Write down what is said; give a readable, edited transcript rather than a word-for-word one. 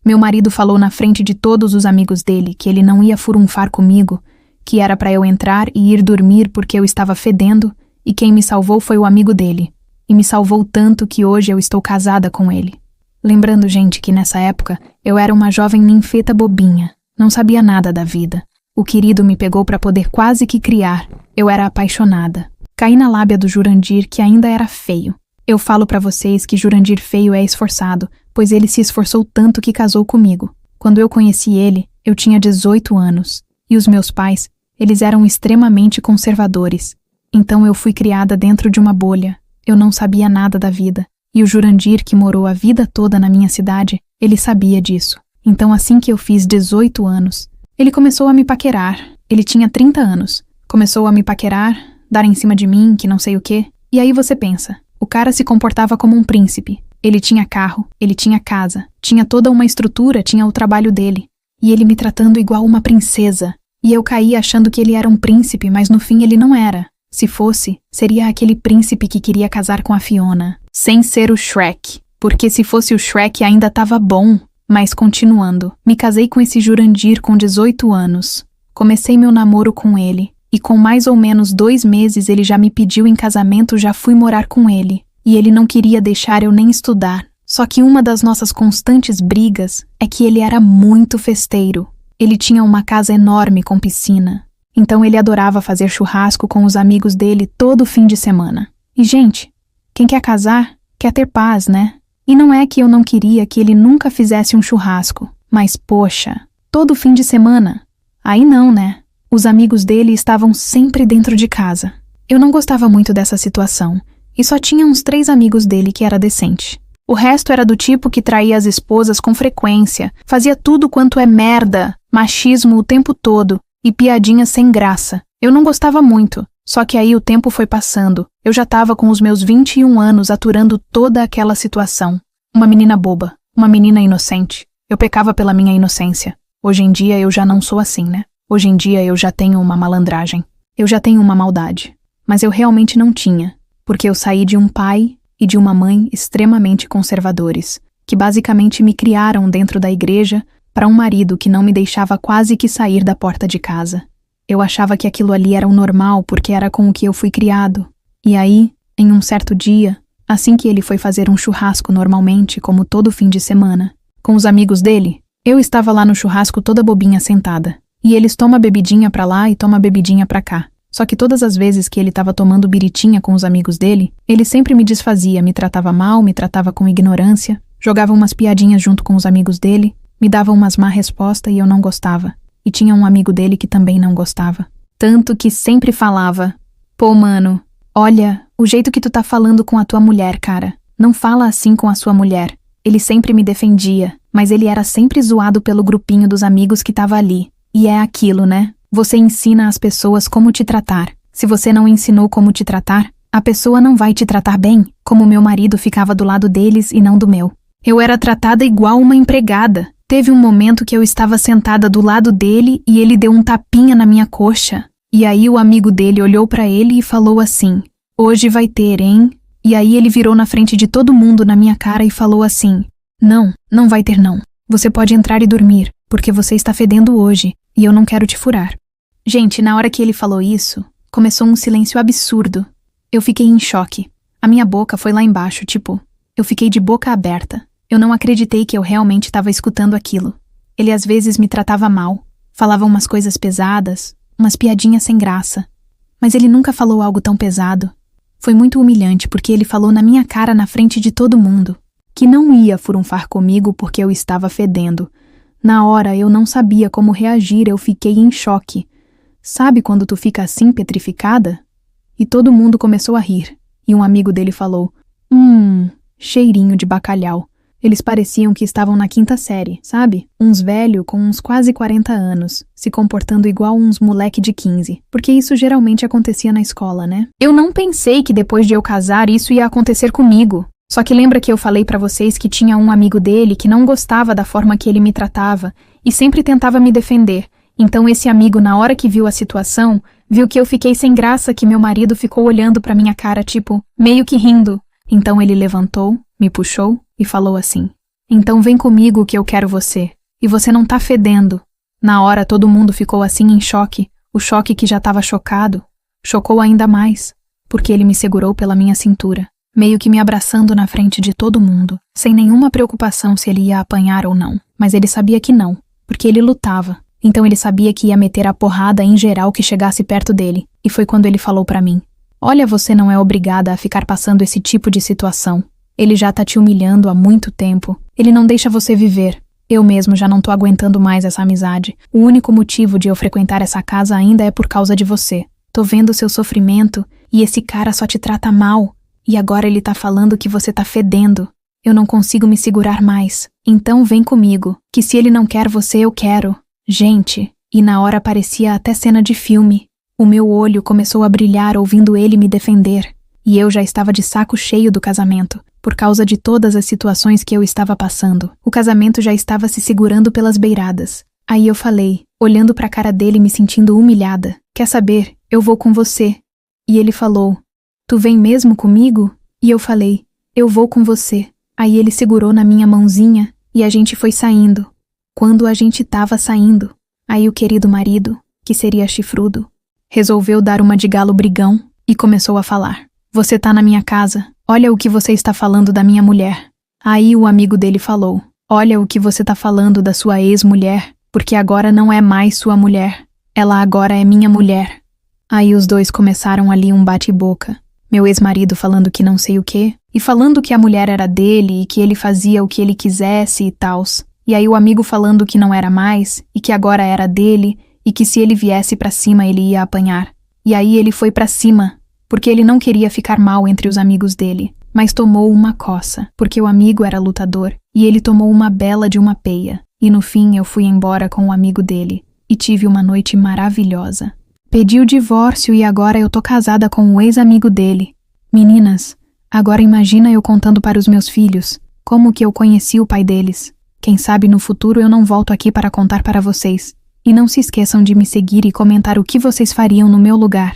Meu marido falou na frente de todos os amigos dele que ele não ia furunfar comigo, que era para eu entrar e ir dormir porque eu estava fedendo, e quem me salvou foi o amigo dele. E me salvou tanto que hoje eu estou casada com ele. Lembrando, gente, que nessa época eu era uma jovem ninfeta bobinha, não sabia nada da vida. O querido me pegou para poder quase que criar. Eu era apaixonada. Caí na lábia do Jurandir, que ainda era feio. Eu falo para vocês que Jurandir feio é esforçado, pois ele se esforçou tanto que casou comigo. Quando eu conheci ele, eu tinha 18 anos. E os meus pais, eles eram extremamente conservadores. Então eu fui criada dentro de uma bolha. Eu não sabia nada da vida. E o Jurandir, que morou a vida toda na minha cidade, ele sabia disso. Então assim que eu fiz 18 anos, ele começou a me paquerar. Ele tinha 30 anos. Começou a me paquerar, dar em cima de mim, que não sei o quê. E aí você pensa, o cara se comportava como um príncipe. Ele tinha carro, ele tinha casa, tinha toda uma estrutura, tinha o trabalho dele. E ele me tratando igual uma princesa. E eu caí achando que ele era um príncipe, mas no fim ele não era. Se fosse, seria aquele príncipe que queria casar com a Fiona. Sem ser o Shrek. Porque se fosse o Shrek ainda tava bom. Mas continuando, me casei com esse Jurandir com 18 anos. Comecei meu namoro com ele. E com mais ou menos 2 meses ele já me pediu em casamento, já fui morar com ele. E ele não queria deixar eu nem estudar. Só que uma das nossas constantes brigas é que ele era muito festeiro. Ele tinha uma casa enorme com piscina. Então ele adorava fazer churrasco com os amigos dele todo fim de semana. E gente, quem quer casar, quer ter paz, né? E não é que eu não queria que ele nunca fizesse um churrasco. Mas poxa, todo fim de semana. Aí não, né? Os amigos dele estavam sempre dentro de casa. Eu não gostava muito dessa situação. E só tinha uns 3 amigos dele que era decente. O resto era do tipo que traía as esposas com frequência, fazia tudo quanto é merda, machismo o tempo todo e piadinhas sem graça. Eu não gostava muito, só que aí o tempo foi passando. Eu já tava com os meus 21 anos aturando toda aquela situação. Uma menina boba, uma menina inocente. Eu pecava pela minha inocência. Hoje em dia eu já não sou assim, né? Hoje em dia eu já tenho uma malandragem. Eu já tenho uma maldade. Mas eu realmente não tinha, porque eu saí de um pai e de uma mãe extremamente conservadores, que basicamente me criaram dentro da igreja para um marido que não me deixava quase que sair da porta de casa. Eu achava que aquilo ali era o normal porque era com o que eu fui criado. E aí, em um certo dia, assim que ele foi fazer um churrasco normalmente, como todo fim de semana, com os amigos dele, eu estava lá no churrasco toda bobinha sentada. E eles tomam bebidinha pra lá e tomam bebidinha pra cá. Só que todas as vezes que ele estava tomando biritinha com os amigos dele, ele sempre me desfazia, me tratava mal, me tratava com ignorância, jogava umas piadinhas junto com os amigos dele, me dava umas má resposta e eu não gostava. E tinha um amigo dele que também não gostava. Tanto que sempre falava, pô mano, olha, o jeito que tu tá falando com a tua mulher, cara, não fala assim com a sua mulher. Ele sempre me defendia, mas ele era sempre zoado pelo grupinho dos amigos que tava ali. E é aquilo, né? Você ensina às pessoas como te tratar. Se você não ensinou como te tratar, a pessoa não vai te tratar bem, como meu marido ficava do lado deles e não do meu. Eu era tratada igual uma empregada. Teve um momento que eu estava sentada do lado dele e ele deu um tapinha na minha coxa. E aí o amigo dele olhou pra ele e falou assim, hoje vai ter, hein? E aí ele virou na frente de todo mundo na minha cara e falou assim, não, não vai ter não. Você pode entrar e dormir, porque você está fedendo hoje e eu não quero te furar. Gente, na hora que ele falou isso, começou um silêncio absurdo. Eu fiquei em choque. A minha boca foi lá embaixo, tipo, eu fiquei de boca aberta. Eu não acreditei que eu realmente estava escutando aquilo. Ele às vezes me tratava mal, falava umas coisas pesadas, umas piadinhas sem graça. Mas ele nunca falou algo tão pesado. Foi muito humilhante porque ele falou na minha cara na frente de todo mundo que não ia furunfar comigo porque eu estava fedendo. Na hora eu não sabia como reagir, eu fiquei em choque. Sabe quando tu fica assim petrificada? E todo mundo começou a rir. E um amigo dele falou, cheirinho de bacalhau. Eles pareciam que estavam na 5ª série, sabe? Uns velho com uns quase 40 anos, se comportando igual uns moleque de 15. Porque isso geralmente acontecia na escola, né? Eu não pensei que depois de eu casar isso ia acontecer comigo. Só que lembra que eu falei pra vocês que tinha um amigo dele que não gostava da forma que ele me tratava e sempre tentava me defender. Então esse amigo, na hora que viu a situação, viu que eu fiquei sem graça, que meu marido ficou olhando pra minha cara, tipo, meio que rindo. Então ele levantou, me puxou e falou assim, Então vem comigo que eu quero você. E você não tá fedendo. Na hora todo mundo ficou assim em choque. O choque que já estava chocado chocou ainda mais, porque ele me segurou pela minha cintura, meio que me abraçando na frente de todo mundo, sem nenhuma preocupação se ele ia apanhar ou não. Mas ele sabia que não, porque ele lutava. Então ele sabia que ia meter a porrada em geral que chegasse perto dele. E foi quando ele falou pra mim: olha, você não é obrigada a ficar passando esse tipo de situação. Ele já tá te humilhando há muito tempo. Ele não deixa você viver. Eu mesmo já não tô aguentando mais essa amizade. O único motivo de eu frequentar essa casa ainda é por causa de você. Tô vendo o seu sofrimento e esse cara só te trata mal. E agora ele tá falando que você tá fedendo. Eu não consigo me segurar mais. Então vem comigo, que se ele não quer você, eu quero. Gente, e na hora parecia até cena de filme. O meu olho começou a brilhar ouvindo ele me defender. E eu já estava de saco cheio do casamento, por causa de todas as situações que eu estava passando. O casamento já estava se segurando pelas beiradas. Aí eu falei, olhando pra cara dele me sentindo humilhada: quer saber, eu vou com você. E ele falou: tu vem mesmo comigo? E eu falei: eu vou com você. Aí ele segurou na minha mãozinha e a gente foi saindo. Quando a gente tava saindo, aí o querido marido, que seria chifrudo, resolveu dar uma de galo brigão e começou a falar: você tá na minha casa, olha o que você está falando da minha mulher. Aí o amigo dele falou: olha o que você tá falando da sua ex-mulher, porque agora não é mais sua mulher, ela agora é minha mulher. Aí os dois começaram ali um bate-boca, meu ex-marido falando que não sei o quê, e falando que a mulher era dele e que ele fazia o que ele quisesse e tals. E aí o amigo falando que não era mais, e que agora era dele, e que se ele viesse pra cima ele ia apanhar. E aí ele foi pra cima, porque ele não queria ficar mal entre os amigos dele, mas tomou uma coça, porque o amigo era lutador, e ele tomou uma bela de uma peia. E no fim eu fui embora com o amigo dele, e tive uma noite maravilhosa. Pedi o divórcio e agora eu tô casada com o ex-amigo dele. Meninas, agora imagina eu contando para os meus filhos como que eu conheci o pai deles. Quem sabe no futuro eu não volto aqui para contar para vocês. E não se esqueçam de me seguir e comentar o que vocês fariam no meu lugar.